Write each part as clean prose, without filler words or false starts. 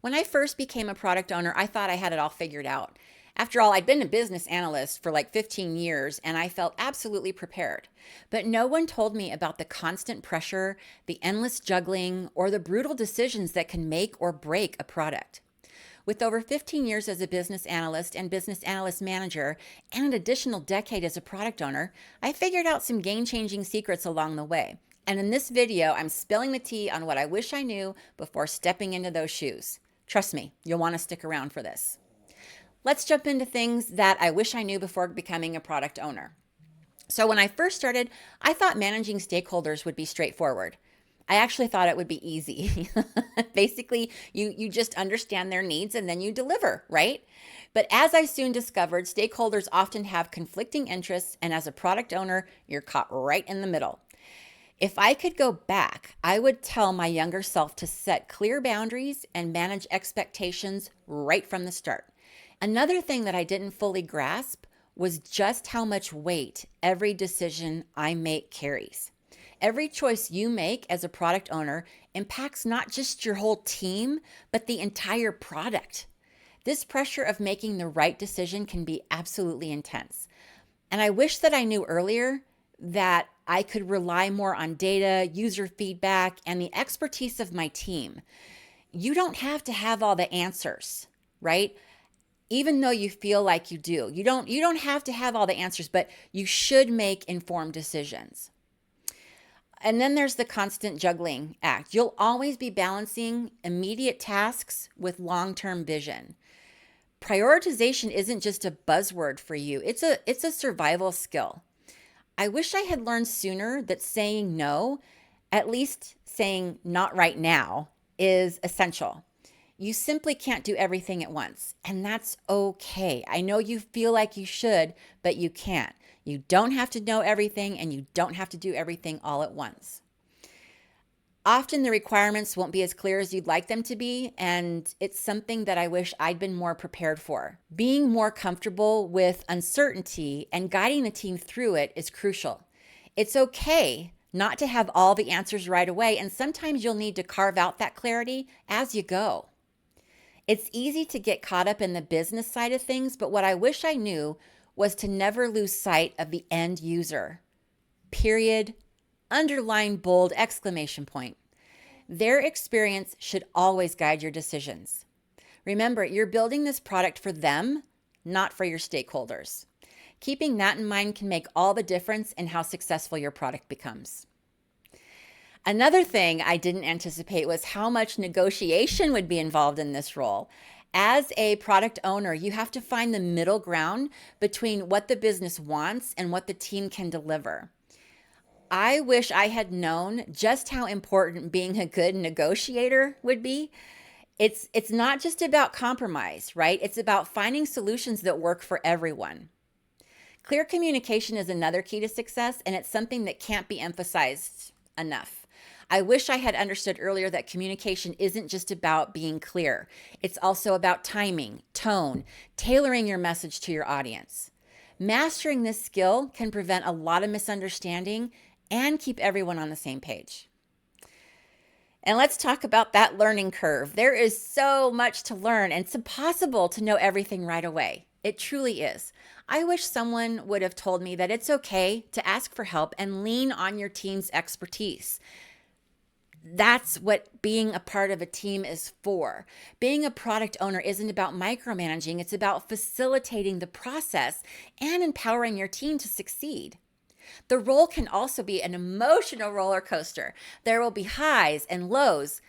When I first became a product owner, I thought I had it all figured out. After all, I'd been a business analyst for like 15 years and I felt absolutely prepared. But no one told me about the constant pressure, the endless juggling, or the brutal decisions that can make or break a product. With over 15 years as a business analyst and business analyst manager, and an additional decade as a product owner, I figured out some game changing secrets along the way. And in this video, I'm spilling the tea on what I wish I knew before stepping into those shoes. Trust me, you'll want to stick around for this. Let's jump into things that I wish I knew before becoming a product owner. So, when I first started, I thought managing stakeholders would be straightforward. I actually thought it would be easy. Basically, you just understand their needs and then you deliver, right? But as I soon discovered, stakeholders often have conflicting interests, and as a product owner, you're caught right in the middle. If I could go back, I would tell my younger self to set clear boundaries and manage expectations right from the start. Another thing that I didn't fully grasp was just how much weight every decision I make carries. Every choice you make as a product owner impacts not just your whole team, but the entire product. This pressure of making the right decision can be absolutely intense. And I wish that I knew earlier that I could rely more on data, user feedback, and the expertise of my team. You don't have to have all the answers, right? Even though you feel like you do. You don't have to have all the answers, but you should make informed decisions. And then there's the constant juggling act. You'll always be balancing immediate tasks with long-term vision. Prioritization isn't just a buzzword for you. It's a survival skill. I wish I had learned sooner that saying no, at least saying not right now, is essential. You simply can't do everything at once, and that's okay. I know you feel like you should, but you can't. You don't have to know everything, and you don't have to do everything all at once. Often the requirements won't be as clear as you'd like them to be, and it's something that I wish I'd been more prepared for. Being more comfortable with uncertainty and guiding the team through it is crucial. It's okay not to have all the answers right away, and sometimes you'll need to carve out that clarity as you go. It's easy to get caught up in the business side of things, but what I wish I knew was to never lose sight of the end user. Period. Underline bold exclamation point. Their experience should always guide your decisions. Remember, you're building this product for them, not for your stakeholders. Keeping that in mind can make all the difference in how successful your product becomes. Another thing I didn't anticipate was how much negotiation would be involved in this role. As a product owner, you have to find the middle ground between what the business wants and what the team can deliver. I wish I had known just how important being a good negotiator would be. It's not just about compromise, right? It's about finding solutions that work for everyone. Clear communication is another key to success, and it's something that can't be emphasized enough. I wish I had understood earlier that communication isn't just about being clear. It's also about timing, tone, tailoring your message to your audience. Mastering this skill can prevent a lot of misunderstanding and keep everyone on the same page. And let's talk about that learning curve. There is so much to learn, and it's impossible to know everything right away. It truly is. I wish someone would have told me that it's okay to ask for help and lean on your team's expertise. That's what being a part of a team is for. Being a product owner isn't about micromanaging, it's about facilitating the process and empowering your team to succeed. The role can also be an emotional roller coaster. There will be highs and lows,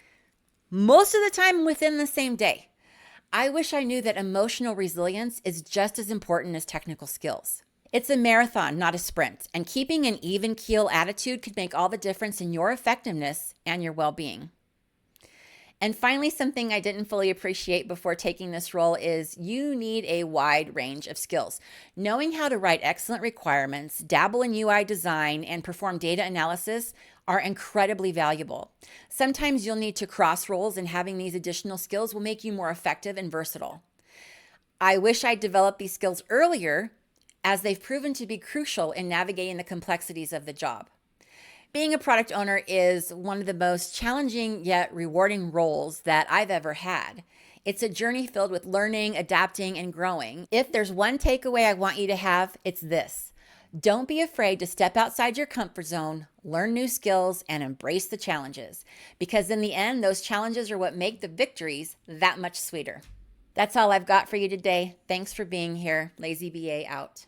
most of the time within the same day. I wish I knew that emotional resilience is just as important as technical skills. It's a marathon, not a sprint, and keeping an even keel attitude could make all the difference in your effectiveness and your well-being. And finally, something I didn't fully appreciate before taking this role is you need a wide range of skills. Knowing how to write excellent requirements, dabble in UI design, and perform data analysis are incredibly valuable. Sometimes you'll need to cross roles, and having these additional skills will make you more effective and versatile. I wish I'd developed these skills earlier, as they've proven to be crucial in navigating the complexities of the job. Being a product owner is one of the most challenging yet rewarding roles that I've ever had. It's a journey filled with learning, adapting, and growing. If there's one takeaway I want you to have, it's this. Don't be afraid to step outside your comfort zone, learn new skills, and embrace the challenges. Because in the end, those challenges are what make the victories that much sweeter. That's all I've got for you today. Thanks for being here. Lazy BA out.